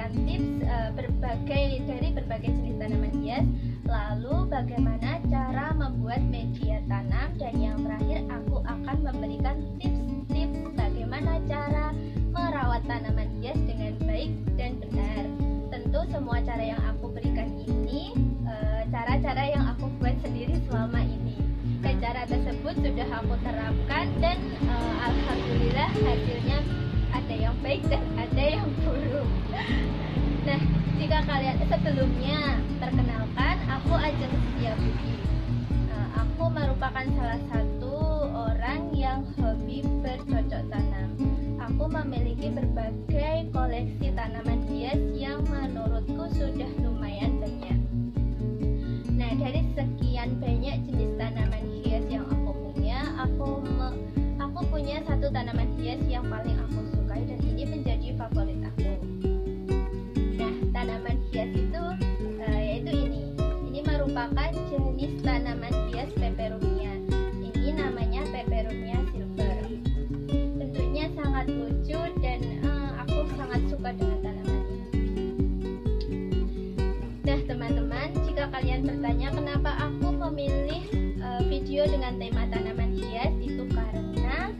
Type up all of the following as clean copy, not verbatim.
memberikan tips dari berbagai jenis tanaman hias, lalu bagaimana cara membuat media tanam, dan yang terakhir aku akan memberikan tips-tips bagaimana cara merawat tanaman hias dengan baik dan benar. Tentu semua cara yang aku berikan ini cara-cara yang aku buat sendiri selama ini, dan cara tersebut sudah aku terapkan, dan alhamdulillah hasilnya ada yang baik dan ada yang buruk. Nah, jika kalian sebelumnya perkenalkan, aku Ajeng Setiabudi. Aku merupakan salah satu orang yang hobi bercocok tanam. Aku memiliki berbagai koleksi tanaman hias yang menurutku sudah lumayan banyak. Nah, dari sekian banyak jenis tanaman hias yang aku punya, aku punya satu tanaman hias yang paling aku sukai, dan ini menjadi favorit aku. Nah, tanaman hias itu yaitu ini. Ini merupakan jenis tanaman hias peperomia. Ini namanya peperomia silver. Bentuknya sangat lucu dan aku sangat suka dengan tanaman ini. Nah, teman-teman, jika kalian bertanya kenapa aku memilih video dengan tema tanaman hias, itu karena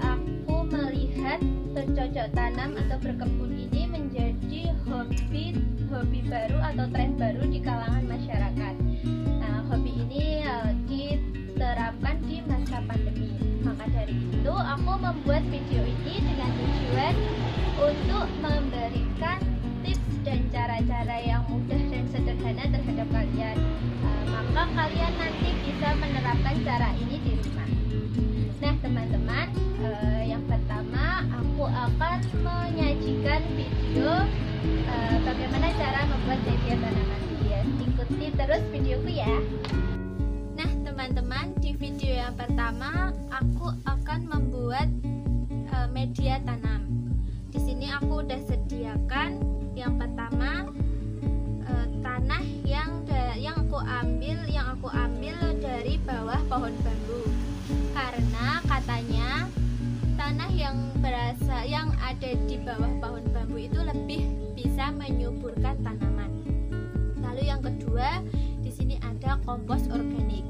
aku melihat bercocok tanam atau berkebun ini menjadi hobi baru atau tren baru di kalangan masyarakat. Nah, hobi ini diterapkan di masa pandemi. Maka dari itu aku membuat video ini dengan tujuan untuk memberikan tips dan cara-cara yang mudah dan sederhana terhadap kalian. Maka kalian nanti bisa menerapkan cara ini di rumah. Nah, teman-teman, yang pertama aku akan menyajikan video bagaimana cara membuat media tanaman hias. Ikuti terus videoku ya. Nah, teman-teman, di video yang pertama aku akan membuat media tanam. Di sini aku udah sediakan yang pertama tanah yang aku ambil dari bawah pohon bambu, karena katanya tanah yang ada di bawah pohon bambu itu lebih bisa menyuburkan tanaman. Lalu yang kedua, di sini ada kompos organik.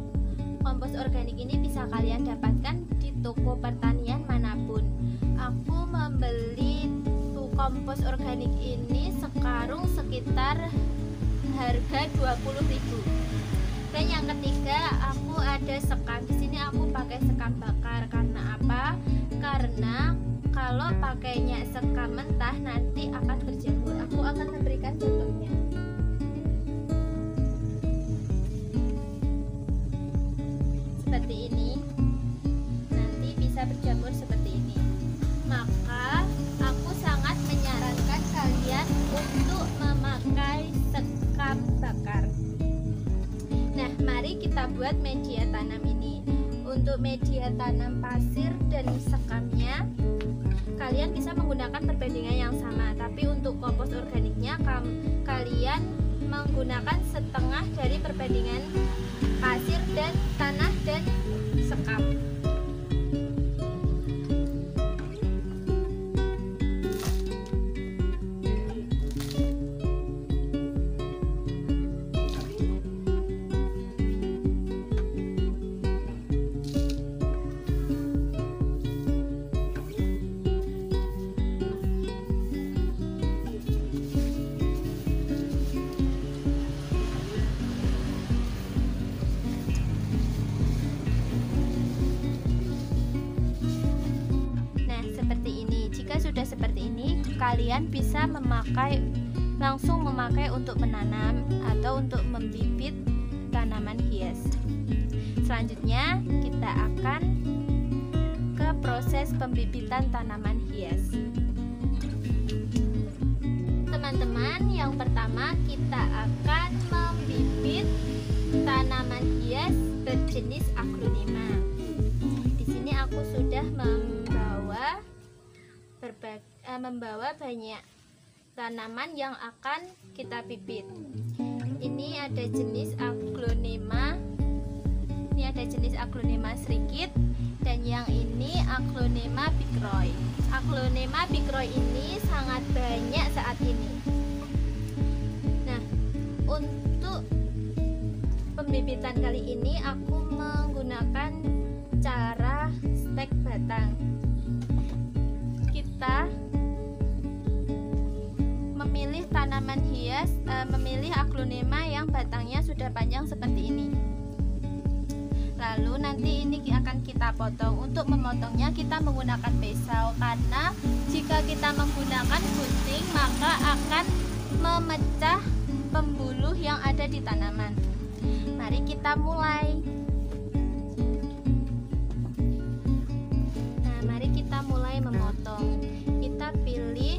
Kompos organik ini bisa kalian dapatkan di toko pertanian manapun. Aku membeli kompos organik ini sekarung sekitar harga 20.000. Dan yang ketiga, aku ada sekam. Di sini aku pakai sekam bakar. Karena apa? Karena kalau pakainya sekam mentah nanti akan berjamur. Aku akan memberikan contohnya. Seperti ini. Nanti bisa berjamur seperti ini. Maka aku sangat menyarankan kalian untuk memakai sekam bakar. Nah, mari kita buat media tanam ini. Untuk media tanam pasir dan sekamnya, kalian bisa menggunakan perbandingan yang sama. Tapi untuk kompos organiknya, kalian menggunakan setengah dari perbandingan pasir dan tanah dan sekam. Sudah seperti ini, kalian bisa langsung memakai untuk menanam atau untuk membibit tanaman hias. Selanjutnya kita akan ke proses pembibitan tanaman hias. Teman-teman, yang pertama kita akan membibit tanaman hias berjenis aglonema. Di sini aku sudah membawa banyak tanaman yang akan kita bibit. Ini ada jenis aglonema. Ini ada jenis aglonema serikit dan yang ini Aglonema picroy. Aglonema picroy ini sangat banyak saat ini. Nah, untuk pembibitan kali ini aku menggunakan cara stek batang. Kita memilih tanaman hias, memilih aglonema yang batangnya sudah panjang seperti ini. Lalu nanti ini akan kita potong. Untuk memotongnya kita menggunakan pisau, karena jika kita menggunakan gunting maka akan memecah pembuluh yang ada di tanaman. Mari kita mulai. Nah, mari kita mulai memotong. Kita pilih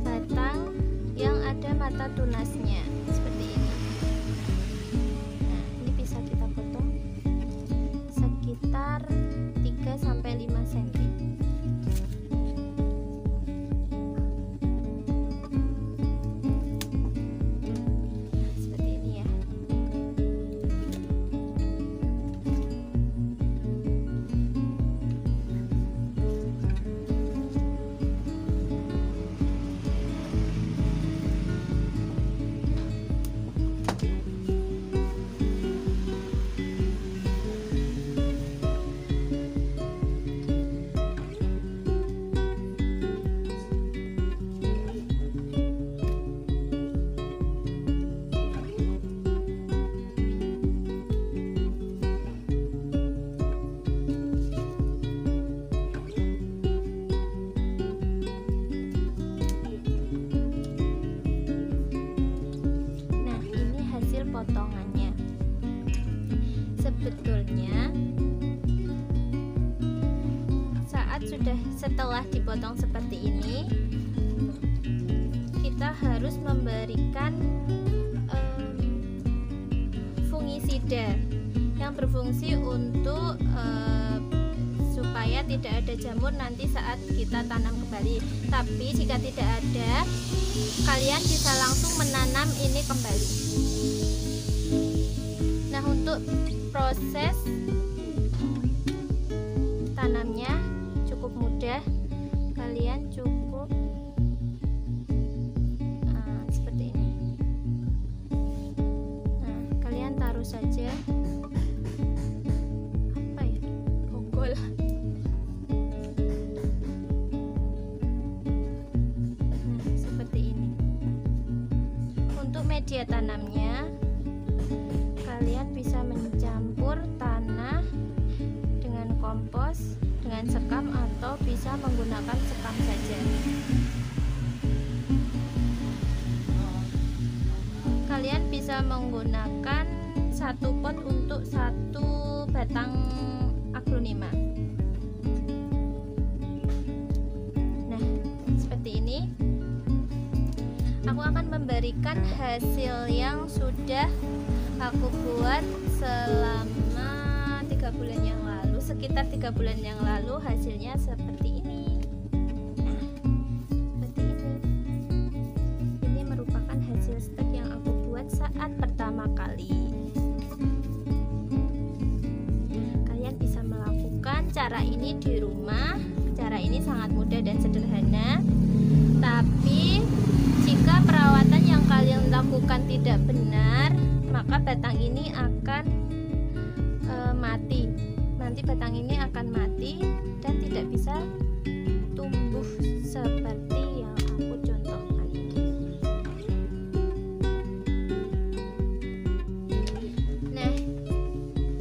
batang yang ada mata tunasnya seperti ini. Nah, ini bisa kita potong sekitar 3-5 cm. Seperti ini ya. Potongannya sebetulnya setelah dipotong seperti ini, kita harus memberikan fungisida yang berfungsi untuk supaya tidak ada jamur nanti saat kita tanam kembali. Tapi jika tidak ada, kalian bisa langsung menanam ini kembali. Nah, untuk proses tanamnya cukup mudah. Kalian cukup seperti ini. Nah, kalian taruh saja apa ya, bonggol. Nah, seperti ini. Untuk media tanamnya, kalian bisa mencampur tanah dengan kompos, dengan sekam, atau bisa menggunakan sekam saja. Kalian bisa menggunakan 1 pot untuk 1 batang aglonema. Nah, seperti ini. Aku akan memberikan hasil yang sudah aku buat selama 3 bulan yang lalu, sekitar 3 bulan yang lalu. Hasilnya seperti ini. Nah, seperti ini. Ini merupakan hasil stek yang aku buat saat pertama kali. Kalian bisa melakukan cara ini di rumah. Cara ini sangat mudah dan sederhana. Tapi jika perawatan yang kalian lakukan tidak benar, maka batang ini akan mati. Nanti batang ini akan mati dan tidak bisa tumbuh seperti yang aku contohkan ini. Nah,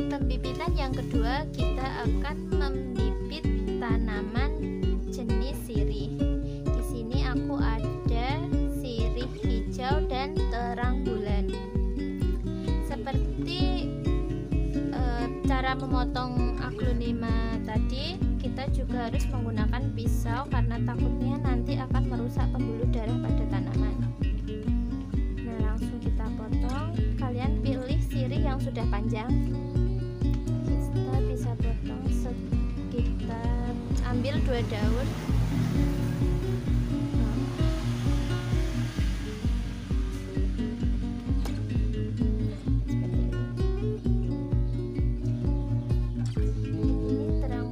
pembibitan yang kedua, kita akan membibit tanaman jenis sirih. Di sini aku ada sirih hijau dan terang bulan. Seperti cara memotong aglonema tadi, kita juga harus menggunakan pisau karena takutnya nanti akan merusak pembuluh darah pada tanaman. Nah, langsung kita potong. Kalian pilih sirih yang sudah panjang. Kita bisa potong sekitar, ambil 2 daun. Ini terang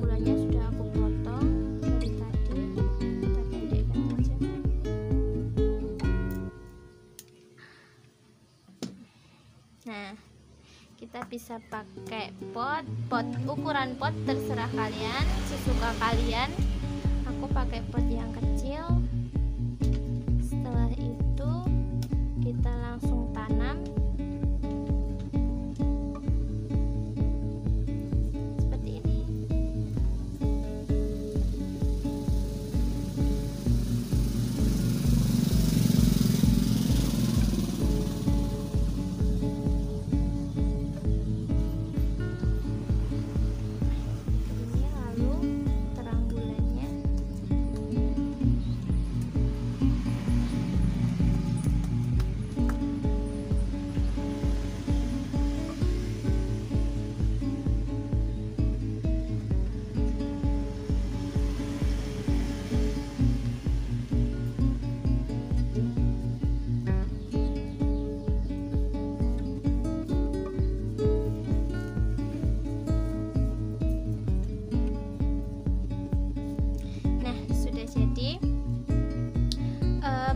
bisa pakai pot ukuran pot terserah kalian, sesuka kalian. Aku pakai pot yang kecil. Setelah itu kita langsung tanam seperti ini.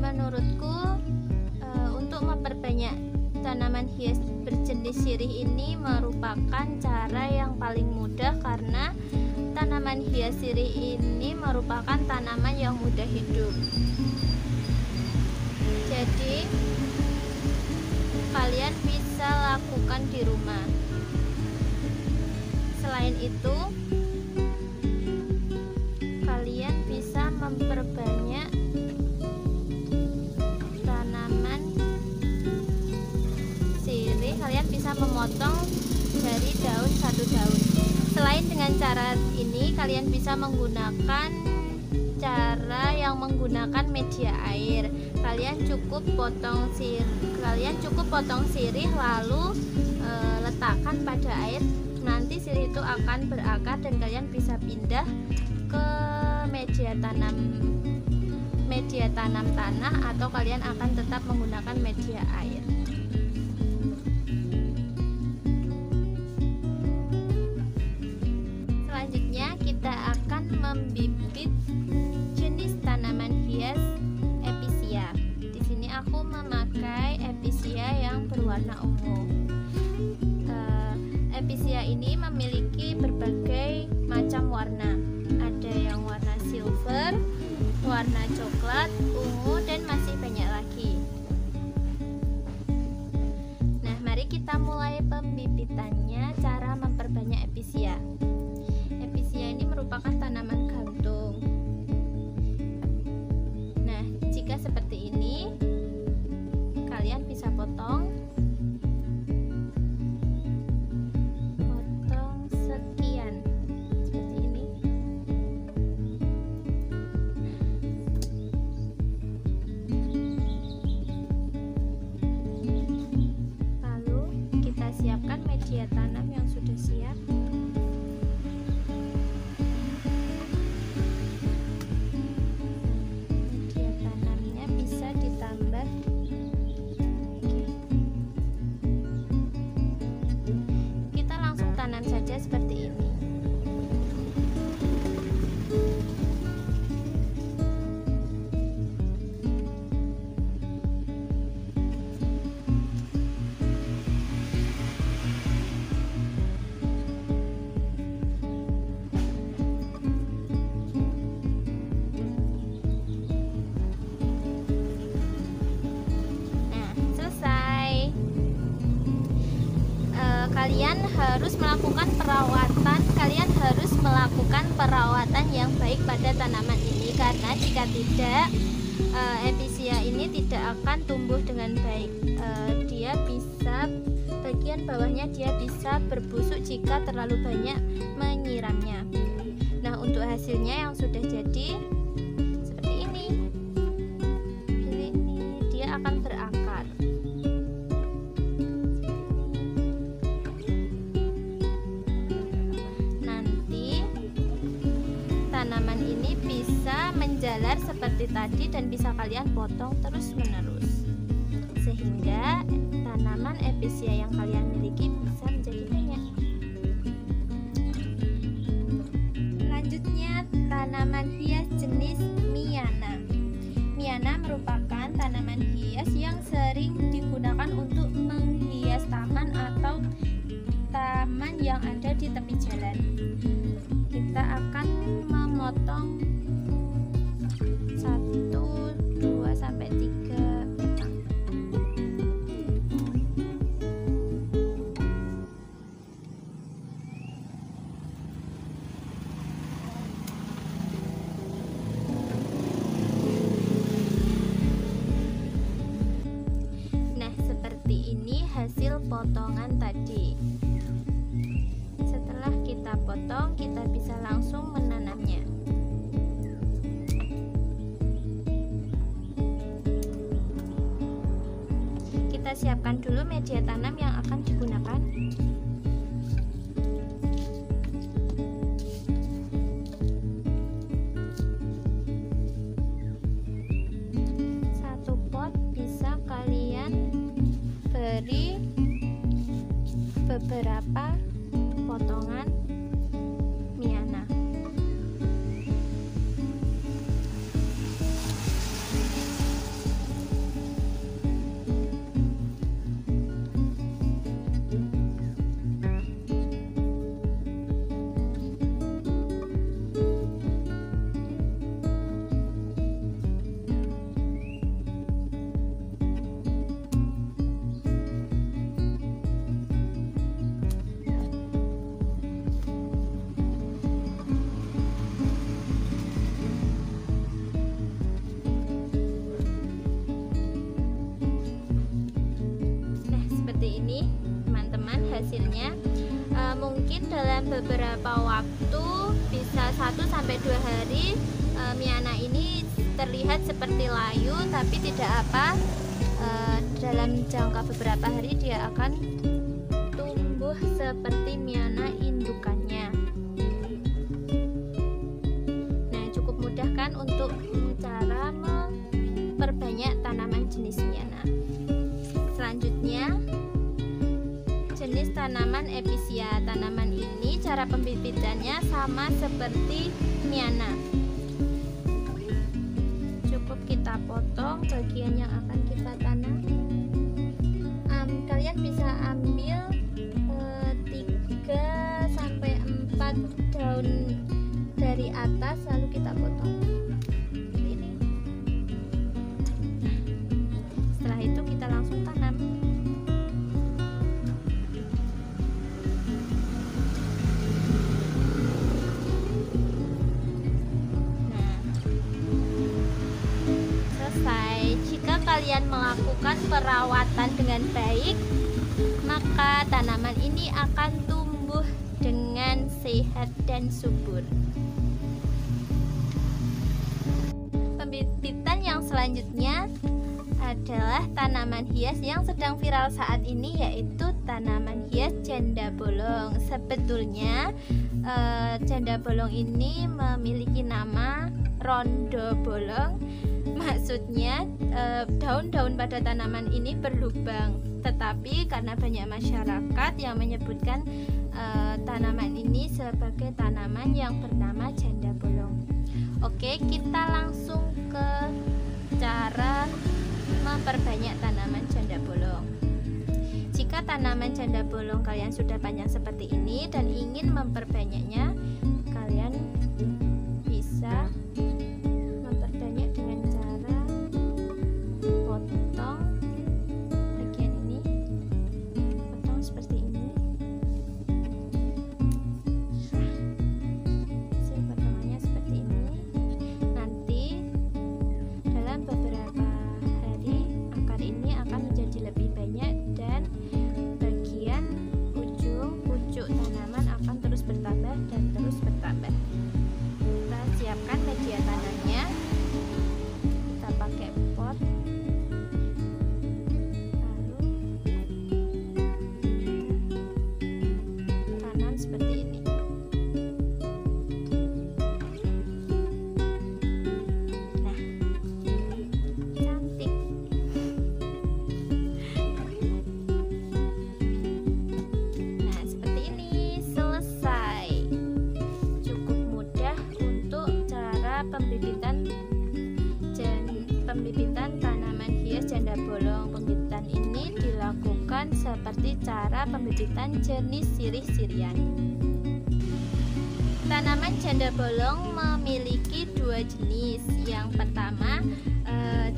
Menurutku untuk memperbanyak tanaman hias berjenis sirih ini merupakan cara yang paling mudah, karena tanaman hias sirih ini merupakan tanaman yang mudah hidup. Jadi kalian bisa lakukan di rumah. Selain itu, kalian bisa memperbanyak kalian bisa memotong dari daun satu daun. Selain dengan cara ini, kalian bisa menggunakan cara yang menggunakan media air. Kalian cukup potong sirih lalu letakkan pada air. Nanti sirih itu akan berakar dan kalian bisa pindah ke media tanam tanah, atau kalian akan tetap menggunakan media air. Kita akan membibit jenis tanaman hias episia. Di sini aku memakai episia yang berwarna ungu. Episia ini memiliki berbagai macam warna. Ada yang warna silver, warna coklat, ungu, dan masih banyak lagi. Nah, mari kita mulai pembibitannya. Cara memperbanyak episia. Ini merupakan tanaman gantung. Nah, jika seperti ini, kalian bisa potong sekian seperti ini. Lalu kita siapkan media tanam yang sudah siap. Seperti ini. Nah, selesai. Kalian harus melakukan perawatan yang baik pada tanaman ini, karena jika tidak, episia ini tidak akan tumbuh dengan baik. Dia bisa, bagian bawahnya dia bisa berbusuk jika terlalu banyak menyiramnya. Nah, untuk hasilnya yang sudah jadi seperti ini. Dia akan berakar. Tanaman ini bisa menjalar seperti tadi dan bisa kalian potong terus menerus, sehingga tanaman episia yang kalian miliki bisa menjadi banyak. Selanjutnya, tanaman hias jenis Miana. Miana merupakan tanaman hias yang sering digunakan untuk menghias taman atau potongan tadi. Setelah kita potong, kita bisa langsung menanamnya. Kita siapkan dulu media tanam yang akan digunakan. Satu pot bisa kalian beri beberapa potongan miana. Ini teman-teman hasilnya. Mungkin dalam beberapa waktu, bisa 1-2 hari, miana ini terlihat seperti layu, tapi tidak apa. Dalam jangka beberapa hari dia akan tumbuh seperti miana indukannya. Nah, cukup mudah kan untuk cara memperbanyak tanaman jenis miana. Selanjutnya, jenis tanaman episia. Tanaman ini cara pembibitannya sama seperti miana. Cukup kita potong bagian yang akan kita tanam. Kalian bisa ambil 3-4 daun dari atas, lalu kita potong. Ini. Setelah itu kita langsung tanam. Jika kalian melakukan perawatan dengan baik, maka tanaman ini akan tumbuh dengan sehat dan subur. Pembibitan yang selanjutnya adalah tanaman hias yang sedang viral saat ini, yaitu tanaman hias janda bolong. Sebetulnya janda bolong ini memiliki nama rondo bolong. Maksudnya daun-daun pada tanaman ini berlubang, tetapi karena banyak masyarakat yang menyebutkan tanaman ini sebagai tanaman yang bernama janda bolong. Oke, kita langsung ke cara memperbanyak tanaman janda bolong. Jika tanaman janda bolong kalian sudah panjang seperti ini dan ingin memperbanyaknya, kalian bisa memperbanyak dengan cara potong bagian ini, potong seperti ini. Hasil potongannya seperti ini. Nanti dalam beberapa hari akar ini akan menjadi lebih banyak dan bagian ujung pucuk tanaman akan terus bertambah dan terus bertambah. Kita siapkan media tanamnya. Kita pakai pot, lalu kita tanam seperti ini. Nah, cantik. Nah, seperti ini, selesai. Cukup mudah untuk cara pembibitan tanaman hias janda bolong. Pembibitan ini dilakukan seperti cara pembibitan jenis sirih-sirian. Tanaman janda bolong memiliki dua jenis. Yang pertama,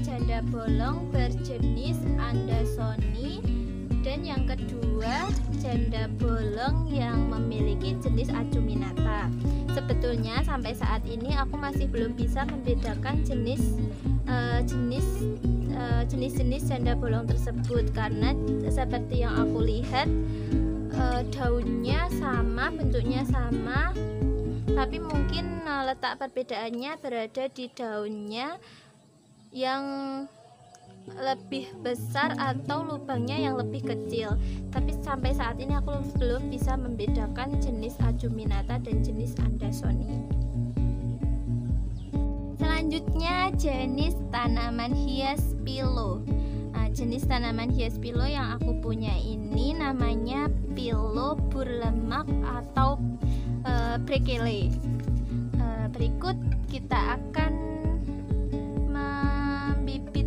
janda bolong berjenis Andersoni, dan yang kedua, janda bolong yang memiliki jenis acuminata. Sebetulnya sampai saat ini aku masih belum bisa membedakan jenis jenis-jenis janda bolong tersebut, karena seperti yang aku lihat daunnya sama, bentuknya sama, tapi mungkin letak perbedaannya berada di daunnya yang lebih besar atau lubangnya yang lebih kecil. Tapi sampai saat ini aku belum bisa membedakan jenis acuminata dan jenis andasoni. Selanjutnya jenis tanaman hias pilo. Nah, jenis tanaman hias pilo yang aku punya ini namanya pilo berlemak atau brekele. Berikut kita akan membibit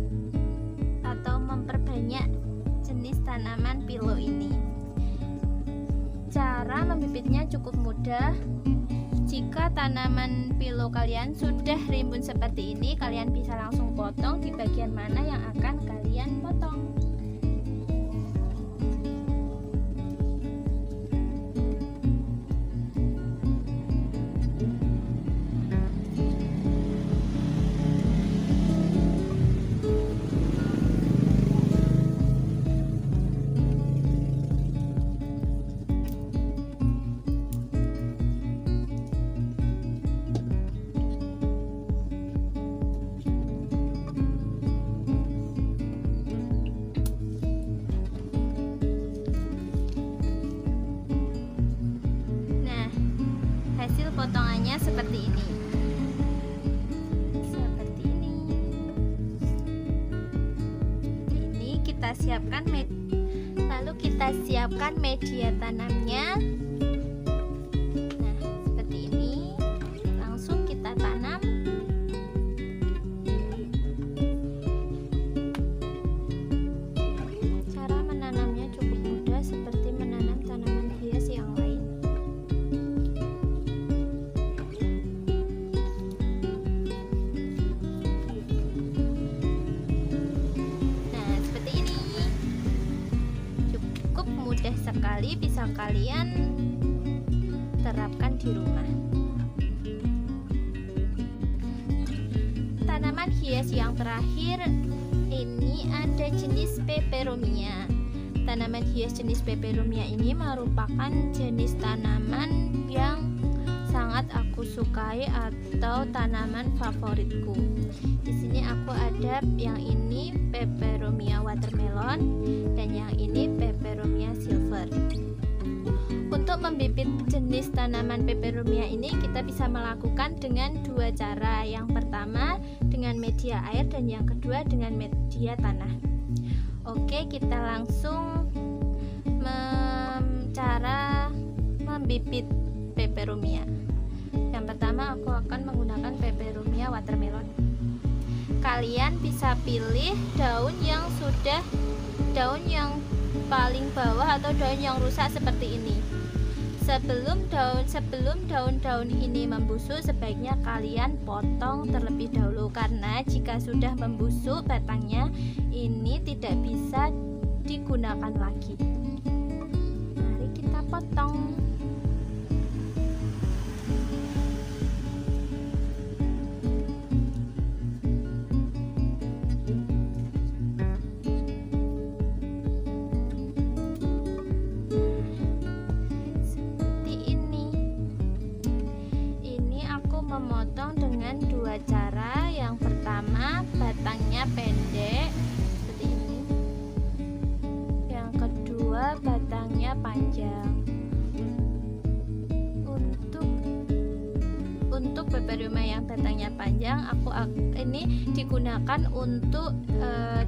atau memperbanyak jenis tanaman pilo ini. Cara membibitnya cukup mudah. Jika tanaman pilo kalian sudah rimbun seperti ini, kalian bisa langsung potong di bagian mana yang akan kalian potong. Hasil potongannya seperti ini. Ini kita siapkan lalu kita siapkan media tanamnya. Nah, seperti ini. Langsung kita tanam. Cara menanamnya cukup mudah seperti menanam tanaman hias yang lain. Mudah sekali, bisa kalian terapkan di rumah. Tanaman hias yang terakhir ini ada jenis peperomia. Tanaman hias jenis peperomia ini merupakan jenis tanaman yang sangat aku sukai atau tanaman favoritku. Di sini aku ada yang ini peperomia watermelon dan yang ini peperomia silver. Untuk membibit jenis tanaman peperomia ini kita bisa melakukan dengan dua cara. Yang pertama dengan media air dan yang kedua dengan media tanah. Oke, kita langsung cara membibit peperomia. Yang pertama aku akan menggunakan peperomia watermelon. Kalian bisa pilih daun yang paling bawah atau daun yang rusak seperti ini. Sebelum daun-daun ini membusuk, sebaiknya kalian potong terlebih dahulu, karena jika sudah membusuk batangnya ini tidak bisa digunakan lagi. Mari kita potong. Memotong dengan dua cara. Yang pertama batangnya pendek seperti ini, yang kedua batangnya panjang. Untuk peperomia yang batangnya panjang ini digunakan untuk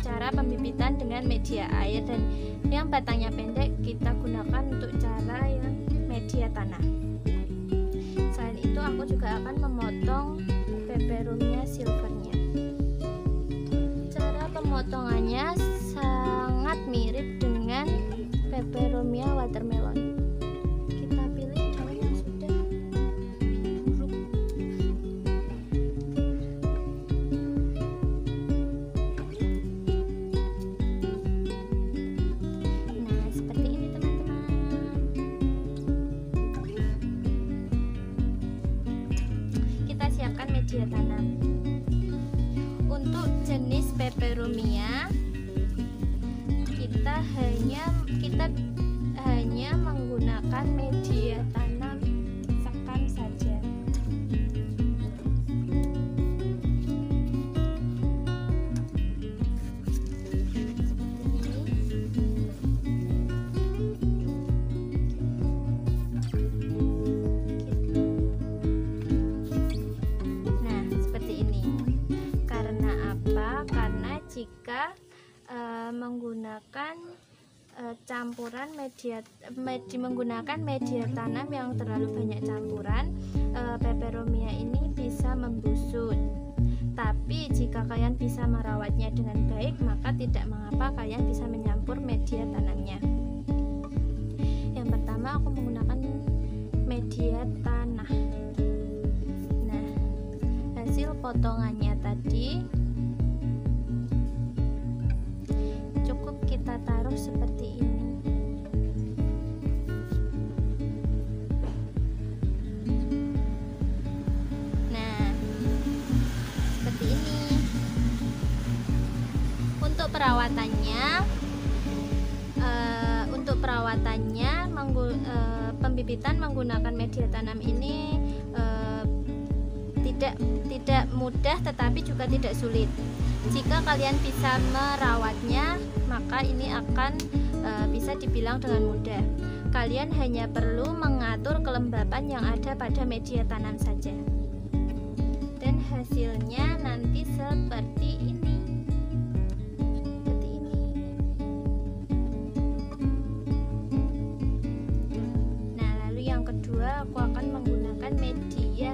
cara pembibitan dengan media air, dan yang batangnya pendek kita gunakan untuk cara yang media tanah. Selain itu aku juga akan memotong peperomia silvernya. Cara pemotongannya sangat mirip dengan peperomia watermelon. Kita pilih daun yang sudah buruk. Nah, seperti ini teman-teman. Siapkan media tanam. Untuk jenis peperomia, kita hanya menggunakan media tanam sekam saja. Jika menggunakan campuran menggunakan media tanam yang terlalu banyak campuran, peperomia ini bisa membusuk. Tapi jika kalian bisa merawatnya dengan baik, maka tidak mengapa kalian bisa menyampur media tanamnya. Yang pertama, aku menggunakan media tanah. Nah, hasil potongannya tadi cukup kita taruh seperti ini. Nah, seperti ini. Untuk perawatannya, pembibitan menggunakan media tanam ini tidak mudah, tetapi juga tidak sulit. Jika kalian bisa merawatnya, maka ini akan bisa dibilang dengan mudah. Kalian hanya perlu mengatur kelembapan yang ada pada media tanam saja, dan hasilnya nanti seperti ini. Nah, lalu yang kedua, aku akan menggunakan media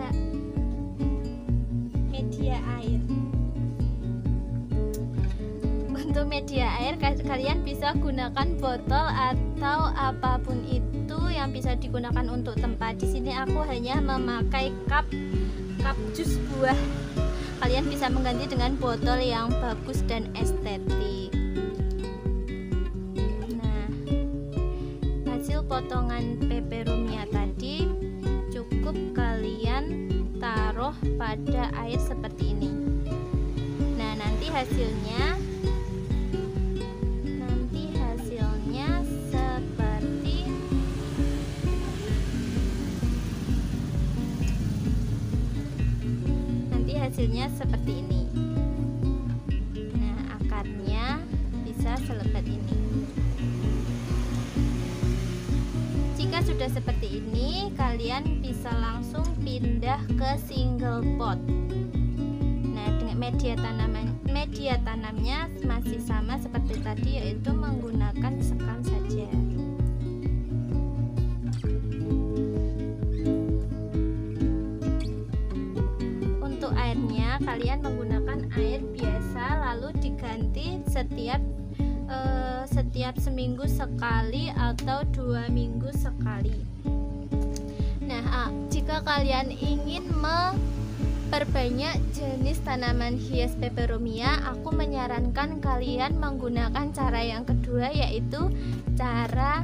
air. Untuk media air, kalian bisa gunakan botol atau apapun itu yang bisa digunakan untuk tempat. Di sini aku hanya memakai cup jus buah. Kalian bisa mengganti dengan botol yang bagus dan estetik. Nah, hasil potongan peperomia tadi cukup kalian taruh pada air seperti ini. Nah, nanti hasilnya seperti ini. Nah, akarnya bisa selebat ini. Jika sudah seperti ini, kalian bisa langsung pindah ke single pot. Nah, dengan media tanamnya masih sama seperti tadi, yaitu menggunakan sekam saja. Airnya kalian menggunakan air biasa, lalu diganti setiap seminggu sekali atau 2 minggu sekali. Nah, jika kalian ingin memperbanyak jenis tanaman hias peperomia, aku menyarankan kalian menggunakan cara yang kedua, yaitu cara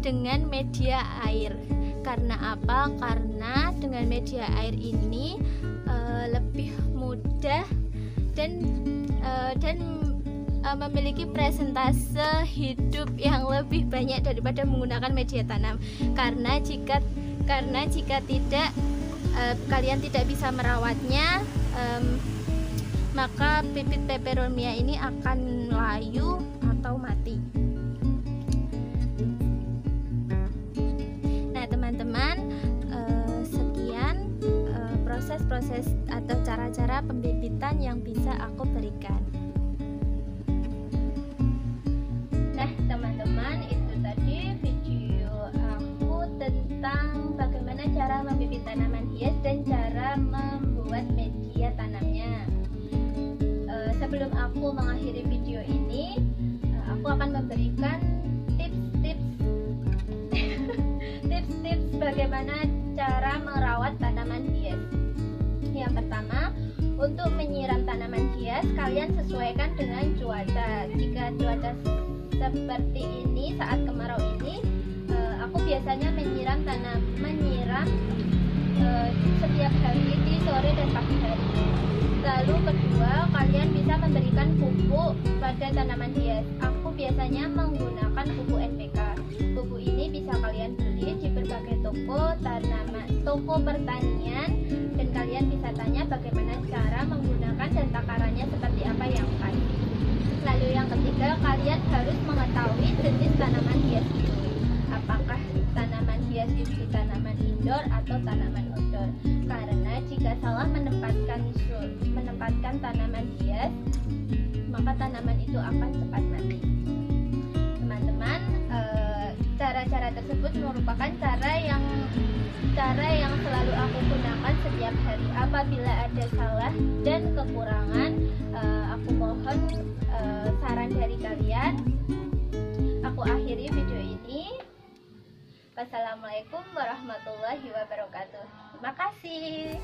dengan media air. Karena apa? Karena dengan media air ini lebih mudah dan memiliki presentase hidup yang lebih banyak daripada menggunakan media tanam. Karena jika tidak kalian tidak bisa merawatnya, maka bibit peperomia ini akan layu atau mati. Nah, teman-teman, sekian proses atau cara-cara pembibitan yang bisa aku berikan. Nah, teman-teman, itu tadi video aku tentang bagaimana cara membibit tanaman hias dan cara membuat media tanamnya. Sebelum aku mengakhiri video ini, aku akan memberikan tips bagaimana cara merawat tanaman hias. Yang pertama, untuk menyiram tanaman hias, kalian sesuaikan dengan cuaca. Jika cuaca seperti ini saat kemarau ini, aku biasanya menyiram setiap hari di sore dan pagi hari. Lalu kedua, kalian bisa pupuk pada tanaman hias. Aku biasanya menggunakan pupuk NPK. Pupuk ini bisa kalian beli di berbagai toko pertanian, dan kalian bisa tanya bagaimana cara menggunakan dan takarannya seperti apa yang pas. Lalu yang ketiga, kalian harus mengetahui jenis tanaman hias itu. Apakah tanaman hias itu tanaman indoor atau tanaman outdoor? Karena jika salah menempatkan tanaman hias, maka tanaman itu akan cepat mati. Teman-teman, cara-cara tersebut merupakan cara yang selalu aku gunakan setiap hari. Apabila ada salah dan kekurangan, aku mohon saran dari kalian. Aku akhiri video ini. Wassalamualaikum warahmatullahi wabarakatuh. Terima kasih.